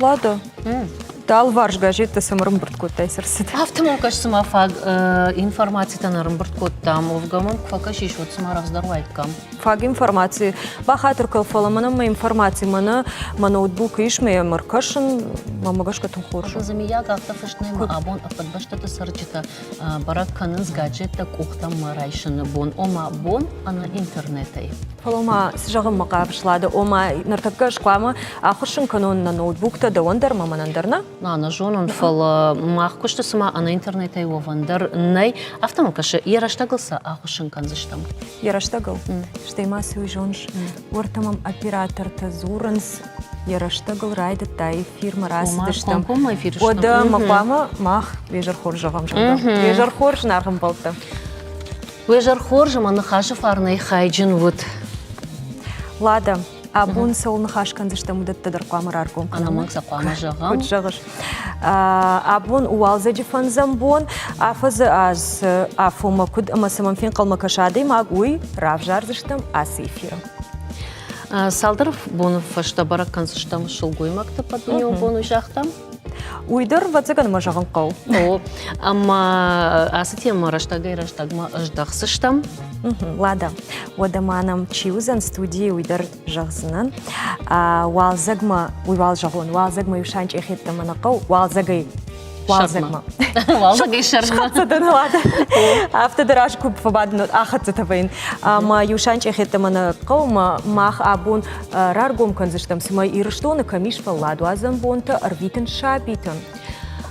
Ладно. Дал варш газета самарым бұрткоттай сірсід. Автомом кажется, фаг информации танарым бұрткоттам, овгамым кфака шишот самарав здоровайткам. Фаг информации. Бахатыр кылфала мана информации мана ноутбук ишме маркашын мамагашка тун хоржу. Замия гахта фышнайма абон ападбаштата сарчита барак каныз гаджетта кухтам марайшын бон. Ома бон ана интернетай. Фалома сжагым мақабышлады. Ома нартакка шклама ахышын канон на ноутбукта да ондар маманандарна. На жонон фал мах кушта сама ана интернета его вандар най автомом каше яраштагылса ахушын канзыштам. Яраштагыл. Штеймасы уйжонш. Ортамам оператор тазуранс яраштагыл райды тай фирма расыдыштам. Кома эфирштам. Ода мақама мах вежар хоржагам жагам. Вежар хорж наргым болты. Вежар хоржам ана хашыф арнай хайджин вот. Лада. Абун солны хашканзыштам удаттадар қамыр аргом. Анамак сақама жағам. Кут жағыш. Абун уалза жифанзам бон. Афазы аз афума куд амасамам фин қалма кашадым агуй равжарзыштам асы эфиром. Салдыров бон фашта барак канзыштам шылгой макта падуне бон уйжақтам. Уйдыр ватсаган мажағын қау. О, ама асы тема раштагай раштагма аждақсыштам. Лада, одаманам чиузан студии уйдыр жағзынан. Уалзагма, уйвал жағын, уалзагма юшанч эхеттамана қау, уалзагай. Уалзагма. Уалзагай шарма. Шқатсадан лада. Автодараш куб фабадын ахатсатавайн. Ма юшанч эхеттамана қау, мах абун раргом канзыштам. Сымай ирыштоны камишфа ладу азан бонта арвитын шабитын.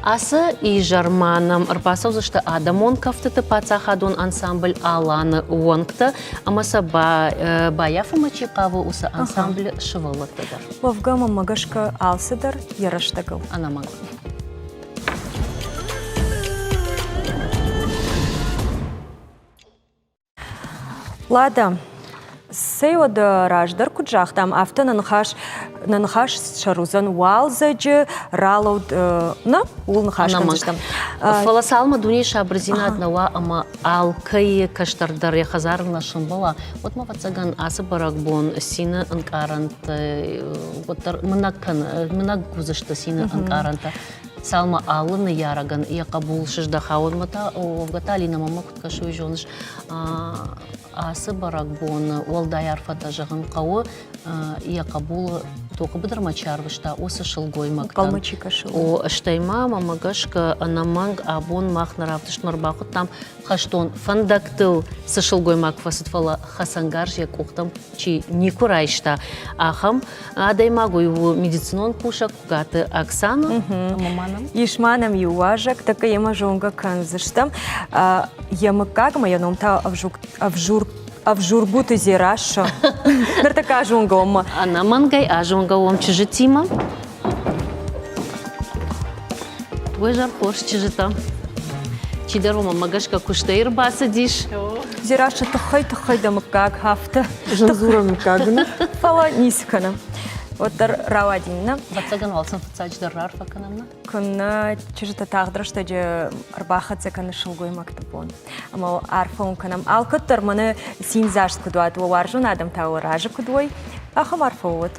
Асы и жарманам арпасау зашта адамон кафтыты пацахадон ансамбль аланы уонкта, амаса баяфы мачипавы уса ансамбль шывалаттыдар. Вовгама магашка алсыдар яраштагыл. Анамаг. Лада, сейода раждар куджахтам авто нанхаш шарузан уалзаджи ралауд на ул нахаш канзыштам. Фаласалма дуни шабрзина одного ама алкай каштардар яхазарна шымбала. Вот ма ватсаган асы барак бон сина анкарант вот мынак гузышта сина анкаранта. Салма алыны яраган якабул шижда хаунмата овгаталина мама куткашу жоныш асы барак бон олдай арфата жагын кауы якабул тоқы бідір мачарвышта осы шылгой мактан. Калмачика шыл. О штайма мамагашка анаманг абон махнаравтыш марбақы там хаштон фандактыл сышылгой макфасытфала хасангаржия кухтам чи никурайшта. Ахам адаймагу его медицинон пушак кугаты Оксана маманам. Ишманам юважак така яма жонга канзыштам. Яма кагма яномта авжургуты зираша. Нартака жунгома. Она мангай, а жунгавом чижитима. Твой жар хорш чижита. Чидарома магашка куштаир басадиш. Зираша тахай да макак хафта. Жанзурам кагна. Фала нискана. Оттар равадинна. Ватсаган валсан фацачдар рарфа канамна. Кына чижита тағдырышта же арбахатса каны шылгой мактапон. Ама арфаун канам. Алкаттар маны син зашт кудуат. Варжун адам тау ража кудуой. Ахам арфауот.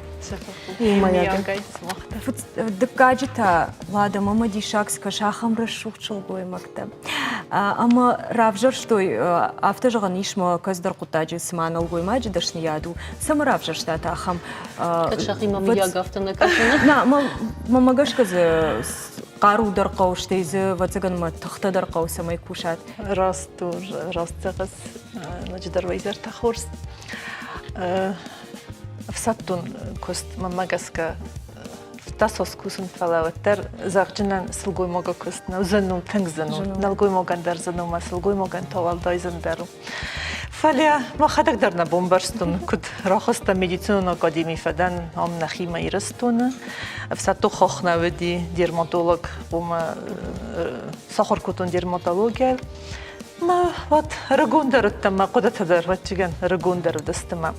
Дыкаджита лада мама дишакска шахам рашух чылгой макта. Ама равжар штой автожаган ишма каздар кутаджи сыман алгой маджи дашни яду. Сама равжар штата ахам. Качах имам ягавта на кашина. На, мамагашка за қару дарқау штейзі ватсаганма тұқты дарқау самай кушат. Растур, растығыз, наджидар вайзар тахорс. Всаттун кост мамагаска тасос кусын фалаваттар зағжынан сылгой мога кост навзану тыңзану налгой моган дарзану ма сылгой моган товалдай зандару. Фалия махадагдарна бомбарстун куд рахоста медицину академии фадан ам нахима ирастун. Всатту хохна веди дерматолог бума сахар кутун дерматология. Ма вот рагундарыттам ма кудатадар ватчиган рагундарыдастыма.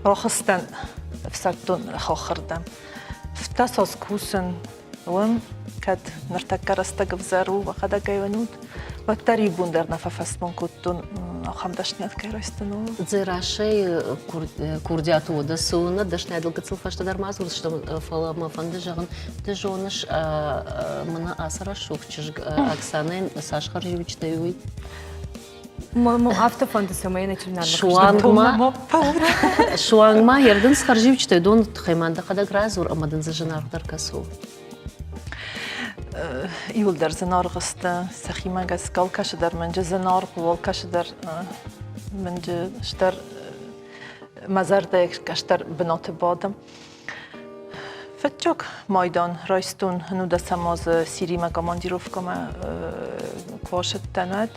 Рахостан всаттун хохырдам. Втасос кусын вон кад нартакарастагав зару вахадагайванут. Ваттари бундар нафафасмон куттун хамдашнят кайростыну. Зерашей курдиату да суна дашнядыл кыцыл фаштадар мазур что фалама фанды жагын тежоныш мына асара шухчыж Оксана Сашхар Живичтаюй. Автофонды самая начинала. Шуангма ерден Схарживичтай дон хайманда када гразур амадын зажинардар касу. Юлдар зенаргыста сахимагас калкашыдар менже зенар волкашыдар менже штар мазарда каштар бноты бадам. Фетчок майдан райстун нуда самоз сирима командировкама квашеттанат.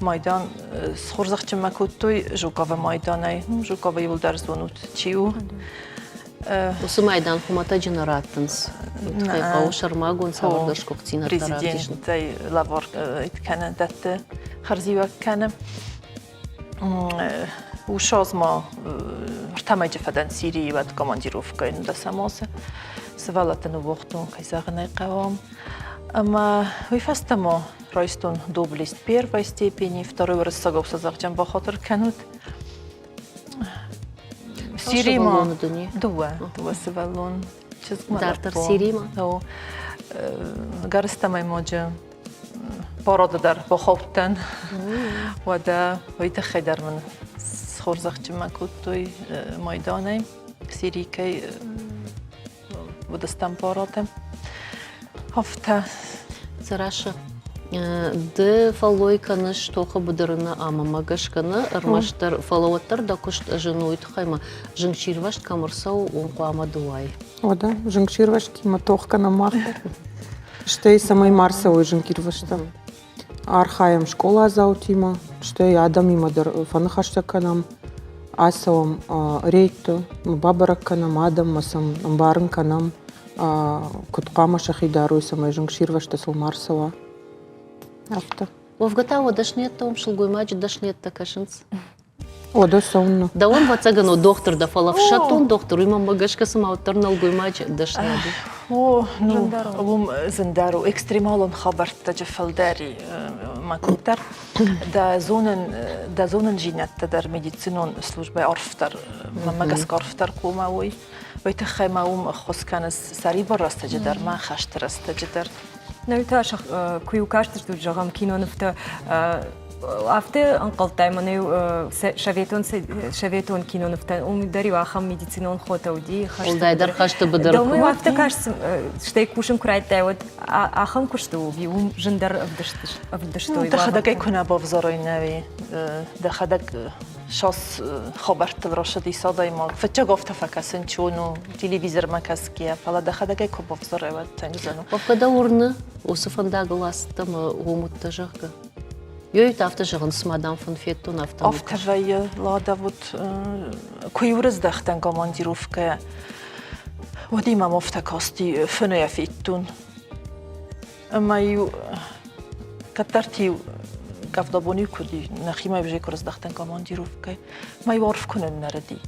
Майдан схорзахчым макуттой жукава майданай жукава юлдар зонут чиу. Осы майдан хумата женераттынс. Қау шармагун савардаш коктина таратишн. Президентай лавар иткана датты харзива кана. Ушазма ртамай жафадан Сирии вад командировка инда самоса. Свалатану вохтун кайзагнай кавам. Ама вифастамо райстун доблесть первой степени, второй раз сагов сазахчан бахатыр канут. Сирима дуа савалон. Дартар Сирима. Гарыстамай моджа парададар бахаптан. Вада вайтахайдар мен схорзахчан макуттой майданай. Сирикай водастан парадам. Хафта. Зараша. Ды фалойканы штоқы бұдырына амамагашканы ырмаштар фалауаттар да күшт жынуйт хайма жыңчирвашт камырсау онқу амадуай. Ода, жыңчирвашт кима тоқкана мақтар. Штей самай марсовой жыңкирвашта. Архаем школа азаутима, штей адам имадар фаныхаштаканам, асавам рейту, бабаракканам, адам масам барынканам, кутқама шахидаруй самай жыңчирвашта сыл марсова. Авто. Вовгата одашнет том шылгоймач дашнет такашынц. Ода саунна. Да он вацагано доктор да фалавшатун доктор имам магашка самауттар налгоймач дашнеди. О, ну, вум зендару экстремалон хабарта жафалдари макутар. Да зонен жинатта дар медицинон службай арфтар магаска арфтар кумауй. Вайтахай маум хосканас сари бараста жадар ма хаштраста жадар. Нәүтәш куюкаштыр ду жагам киноныфта афте анкалтай маны шаветон киноныфта умидари вахам медицинон хотауди хашты. Олдайдар хашты быдыр. Домой афте кашсым штей кушым курайтай вот ахам кушту ви ум жындар авдыштой. Да хадагай куна бавзарой нави. Да хадаг شاس خبرت راشدی صدای ما فچه گفته فکسن چونو تلویزیون مکسکیه فلا دخده که کباف زره و تنگزنو. وقتا ورنه وصفنده گلاست ما ومت تجاهه. یوی تافت جهان سمادام فن فیتو نفتم. آفتوی لاده بود کویورز دختن کاماندیروف که ودی ما مفتکاستی فنوی فیتون. اما یو کترتیو گفتابونی کدی نخیمه بچه کرد دختن کاماندیروف که مای وارف کنن نردی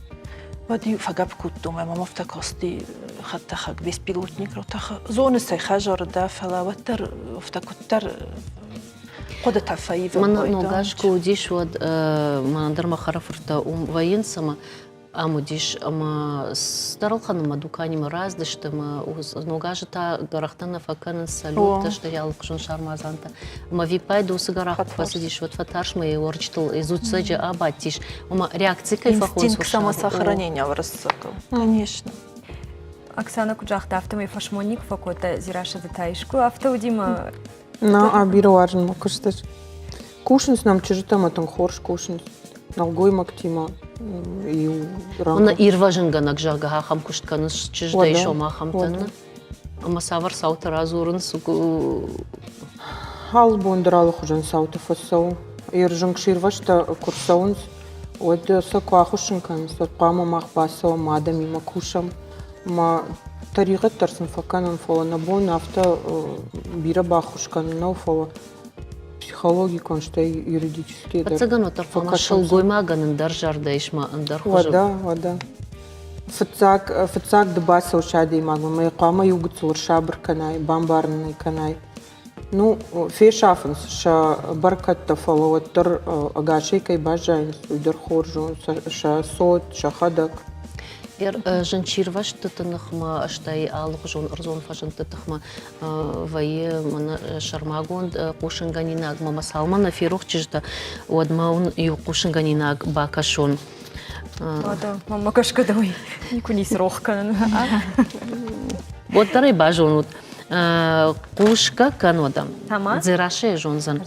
ودی فقط کدوم اما مفتکاستی خط خک بیس پیلوتنیک رو تخ زون سیخجار دافلا و تر افتکتر خود تفایف من نگاش کودی شد من در مخارفرتا وین سما амудиш ама старал ханама дуканим раздыштыма ногажы та гарахтана факанын салют что я лукшун шармазанта ама випай досы гарах посидишь вот фатарш мои орчтыл изучсаджи абатиш ама реакция кайфахос инстинкт самосохранения вырастыкал конечно. Оксана куджахта автомой фашмоник факота зираша детаишку автоудима на абируажен макушташ кушнус нам чужитам атан хорш кушнус налгой мактима и она ирваженга накжага хам куштканыс чижда еще махамтана ама савар саута разурын суку хал бондрал хужан саута фасау иржинг ширвашта курсаунс вот саквахушинкан саквама махбасо мадами макушам ма таригат тарсын факанан фола набон авто бира бахушкан но фола психологикон что юридические пацагано тарфана шылгоймаганын даржарда ишма андар хужа вода фацак дбаса ушади магма май қама югцур шабр канай бамбарный канай Ну, viel schaffen ша баркатта фалаваттар агашей кай бажайн уйдер хоржу ша сот ша хадак. Женчирваш тытынықма аштай алық жон ырзон фажын тытықма вайы мана шармагон қушынганинаг мама салмана фирух чижда уадмаун ю қушынганинаг бакашон. Да, мама кашка давай, никуни срохкан. Вот тарай бажон Кушка канода. Тама? Зираше жонзан.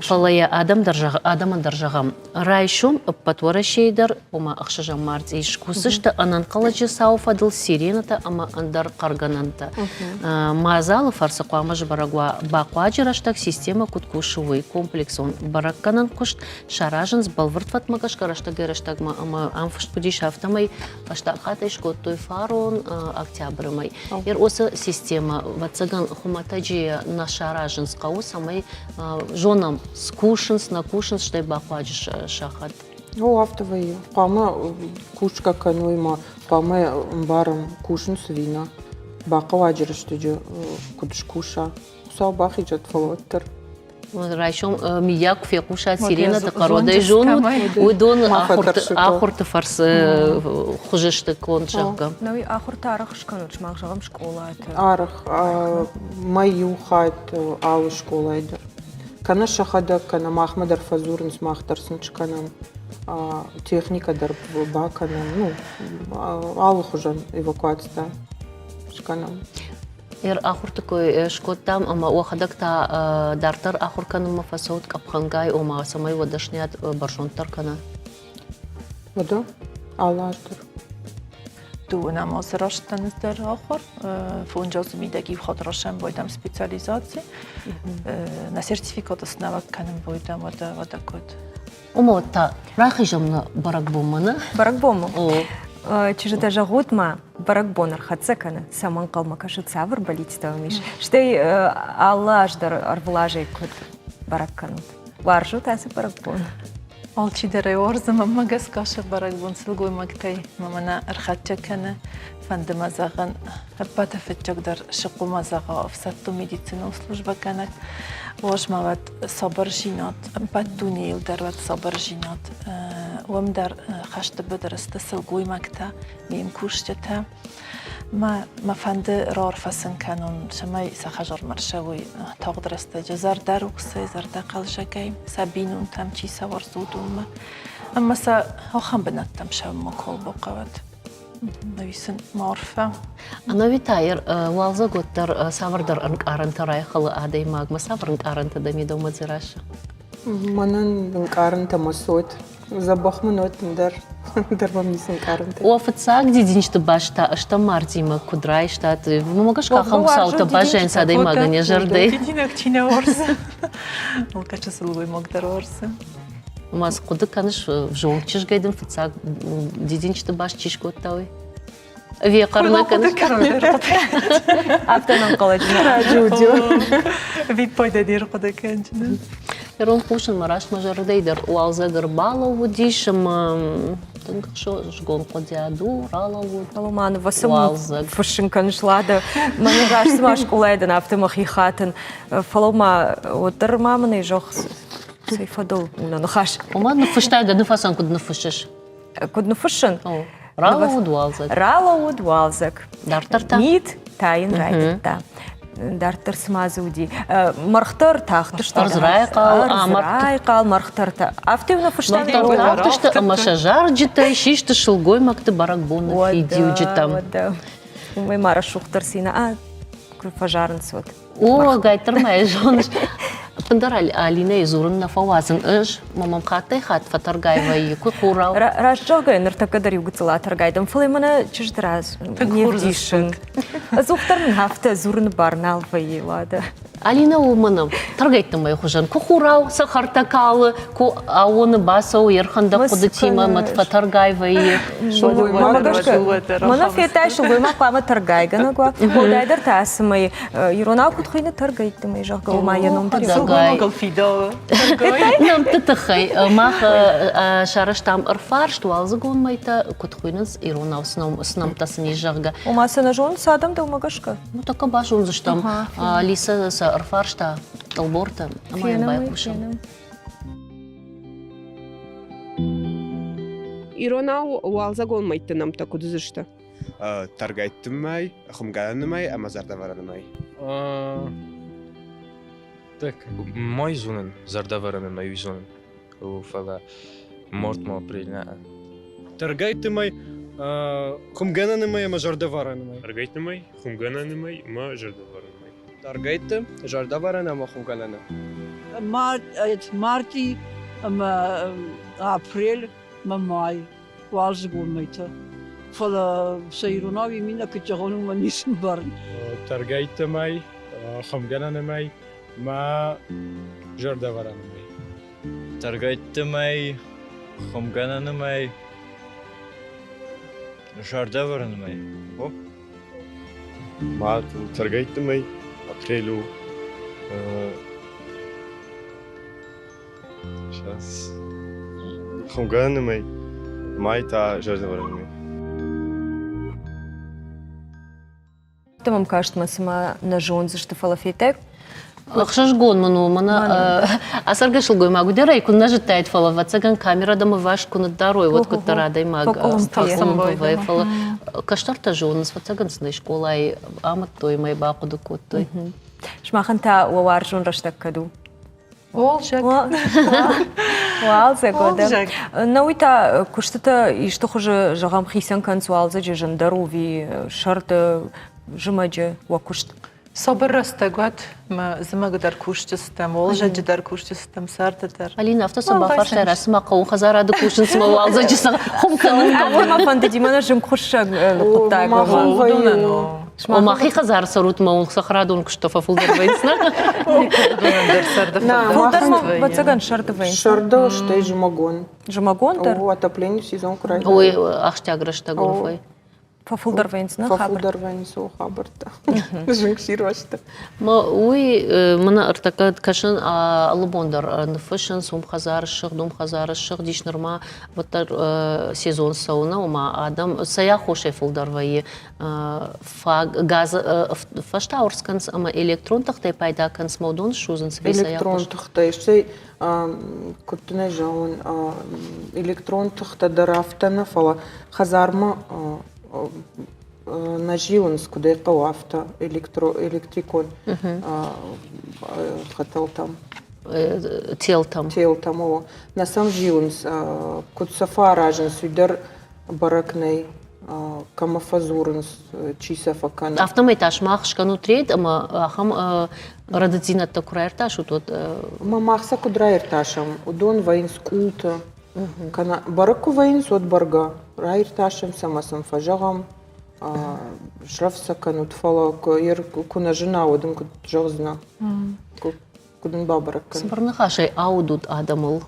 Фалая адаман даржагам. Райшум патварашейдар ома ахшажам марти ишкусышта анан калачы сауфадыл сирената ама андар каргананта. Мазалы фарсы куамаж барагуа бакуаджираштак система куткушевой комплекс он баракканан кушт шаражынс балвыртват магаш караштагераштагма ама амфышт кудиш автомай пашта хатыш той фарон октябрымай. Ер осы система ватсаган хуматаджи на шаражынс кау самай жонам скушынс на кушынс штай бакуаджиш шахат. О, автовый. Пама кушка кануйма, пама барам кушын свина. Бақа ваджырыштыжы кудыш куша. Сау бақиджат фалуаттыр. Райшом мияк фекуша сирена тақародай жонут. Уйдон ахурты фарсы хужышты клон шаққа. Ну и ахурты арық шқану чмақ жағым школа аты. Арық, маю хат алы школа айдыр. Кана шахада, кана махмадар фазурынс махтарсын чканам. Техникадар баканам, ну, алы хужан эвакуацията чканам. Ахур такой шкоттам, ама уахадакта дартар ахур канума фасаут капхангай, ома самай водашнят баршонтар кана. Вода? Алаштыр. Du namaz rashtan der ахур, фунджаз мидаги вход рашан бойдам специализации, на сертификат основак канам бойдам вода код. Ома та рахижамна баракбомана. Баракбому. Чижата жагутма баракбонар хатсакана саман калма кашыт савр болитставамиш. Штай аллаждар арвлажей код баракканут. Варжу тасы баракбон. Алчидere орза мама гас каша баракбон сылгой мактай мамана архатча кана фандымазаган аппата фетчагдар шыкумазага офсатту медицина служба канат واشماوت صبر جينات بدوني ودروت صبر جينات ومدر خشت بدرست سلقوي مكتا ميم كوشتها ما فند رار فسن كانون شماي سخجر مرشوي تقدرست جزر دروكسي زر دقل جاي سبينون تمشي سوار زودوما اما سا هخم بنتم شو مكول بقوت نويسن معرفة أنا بتاير والزا قدر سافردر أنك أرنت رايخل أدي ماغ سافرنك أرنت دمي دوما زراشة منن أنك أرنت مسود زبخ منوت ندر دربام نيسنك أرنت وفتساق دي دينش تباشتا أشتا مارتيما كدراي شتات ممكش كاخم ساوتا باشين سادي ماغن يجردي دينك تينا ورسا الكاچا سلوي مقدر ورسا Мас куда каныш в жончиш гайден фицак дидинчты баш чиш готтауи. Вие карна каныш. Аптанан калачна. Вид пойда дир куда канчна. Рон пушен мараш мажардейдер уалза гарбала водишам тынк шо жгон кодяду ралаву. Алуман васам фушин каншлада. Мане гаш смаш кулайдан автомахи хатын. Фалома отыр мамны жох سيفضل نخش وما نفشتها ده نفسان كنت نفشش كنت نفشن رالا ودوالزك رالا ودوالزك دارترتا نيت تاين رايتا دارتر سمازودي مرختر تاختش رايقال مرختر تا افتي نفشتها مرختر اما شجار جتا شيشت شلغوي مكت баракбон فيديو جتا وما مارا شوختر سينا فجارن صوت о гайтер май жонш Пандар Алина изурын на фауазын ыш, мамам хаттай хат фатаргайвай кухурау. Раш жогай ныртакадар югыцыла таргайдым. Фылаймана чиждраз невдишын. Зухтарын хафта зурын барналвай лада. Алина улманым таргайттым май хужан кухурау сахартакалы ку ауны басау ерханда кудытима мат фатаргайвай. Мана фетай шулгойма қама таргайганы гуа. Бодайдар тасымай юронау кутхойны таргайттым жога умайяным Mogel fido. Нам тытахай мах шараштам ырфар штуалзы гон майта кутхуйныз иронау сном тасыни жага. Умасына жон садам да умагашка. Ну така баш он заштам лиса са ырфаршта البورتا أما ينبغي وشم Иронау уалза голмайттынам та кудузышта. Таргайттымай, хумгаанымай, ама зардаваранымай. Так, мой зунен, зардаваранымай зунен. Уфала мортмо прилна. Таргайтымай, хумгананымай, ама жардаваранымай. Таргайтымай, хумгананымай, ма жардаваранымай. Таргайтым, жардаваран, ама хумганана. Марти, апрель, май, уалза голмайта. Фала сайрунави мина кичагону манисм барн. Таргайтымай, хумгананымай, ма жардаваранымай. Таргайтымай, хумгананымай, жардаваранымай. Ма таргайттымай, апрелю. Сейчас. Хумгаанымай, май та жардаваранымай. Тамам кажет масыма на жонзы что фалафетек. أخشش جون منو منا أسرع شو الجوي ما قدر يكون نجد تايد فلا فتسكن كاميرا دم واش كون الدارو يود كنت رادي ما قام بوي فلا كشترت جونز فتسكن سنيش كولاي عمت توي ما يباقو دكوتي شما خنتا ووارجون رشتك كدو Олжак. Уалзе года. Науита куштата и что хуже жагам хисен консуалзе же жандаруви шарта жмаджи вакушт. Собор растагат, ма замагдар кушчастам, олжадждар кушчастам, сартатар. Алина автособа фаршта расма қау хазара дукушин смауал зачиса хом канун Ама фантади мана жим хушша лукуттай го. وما خزار صاروت ما ونخسخرادون كشطفة فولدر بينسنا Фулдар бацаган шарта вейн. Шарда, что и жумагон. Жумагон тар? Отопление в сезон край. ой ахштяграшта гурфой Фулдар вейнс на хабар. Фулдар вейнсу хабарта. Жинксирвашта. ما وي من ارتكاد كشن البوندر نفشن سوم خزار الشغ دوم خزار الشغ ديش نرما بطر سيزون سونا وما آدم سيا خوش فولدر وي فاگ غاز فشتا اورسكنس اما الكترون تختي بايدا كنس مودون شوزن سبي سيا Электрон тахта иште كنت نجاون электрон тахта дарафтана фала хазарма نجيونس كده قوافتا электрикон хотел там تيل там о на сам жиунс кут сафаражен сюдер баракней камафазурнс чисафа кан автоматаш махшкану трейд ама ахам радицина такураерташ тут ма махса кудраерташам удон вайнс култа кана бараку вайнс от барга раерташам самасам фажагам жравса канут фала ер куна жена одын кут жогзна кудын бабарак сбарнахашай аудут адамыл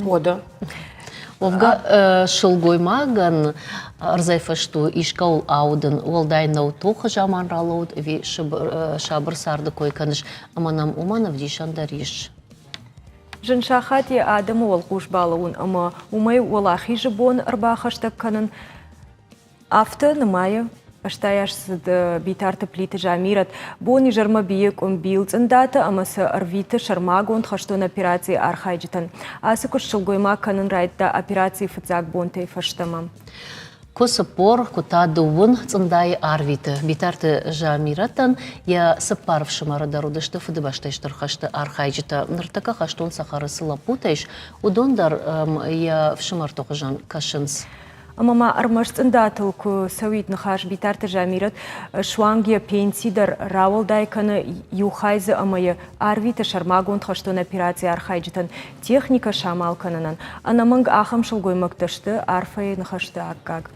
ода Овга шылгоймаган арзайфашту ишкаул аудын олдай наутуха жаман ралууд ви шабыр сарды койканыш аманам уманов дишандариш. Жиншахати адаму волкуш балаун, ама умай волахи жибон арбахаштак канын авто намая Аштаяш с битарта плита жамират, бони жарма биек он билд индата, ама с арвита шармагон тхаштон операции архайджитан. Асы куш шылгойма канын райта операции фацак бонтей фаштама. Косапор кута дувун цындай арвита. Битарта жамиратан я сапар в шамарадару дашта фадыбаштайштар хашта архайджита. Нартака хаштон сахарысы лапутайш, удондар я в шамартохажан кашынс. Мама армашт индатылку савит нахаш битарта жамират швангия пенсии дар равал дайкана юхайза амая арвита шармагон тхаштон операция архайджитан техника шамал кананан анаманг ахам шылгоймакташты арфай нахашты аккаг.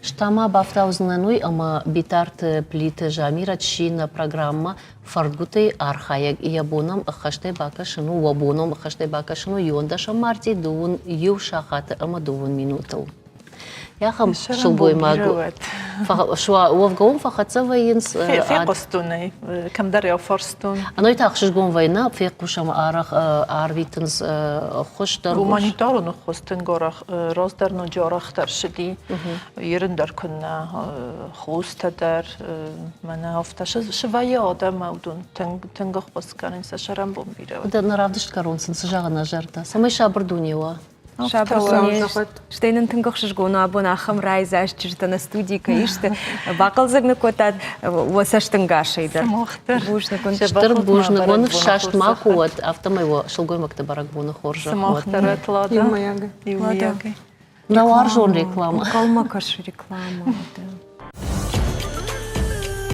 Штама бафтаузнануй ама битарта плита жамират шина программа фардгутай архаяг ябонам хаштай бакашыну вабоном хаштай бакашыну йондашам марти дувун ю шахата ама дувун минутал. ياخم شلبوي ماجو شوا وفقون فخدت وينس في قستوني كم دريا فرستون أنا يتأخش جون وينا في قوش ما أرخ عربيتنز خوش در ومانيتارو نخستن جورخ راز در نجارخ در شدی يرندر كنا خوست در من هفتش شوية آدم مودون تنگخ بس كارين سشرم بومبيره ده نرافدش كارون سنسجاغ نجرتا سمي شابر دنيوا Шабрсоне штейнен тынгох шишгону абона хам райзаш чиртана студии каиште бакал загна котат wasаш тынгашейдер. Бушна контер бушна гон шашт макуат автомайво шылгой макта барак буна хоржа. Самохтара тлада. Юмаяга. Юмаяга. Наваржон реклама. Калма каш реклама.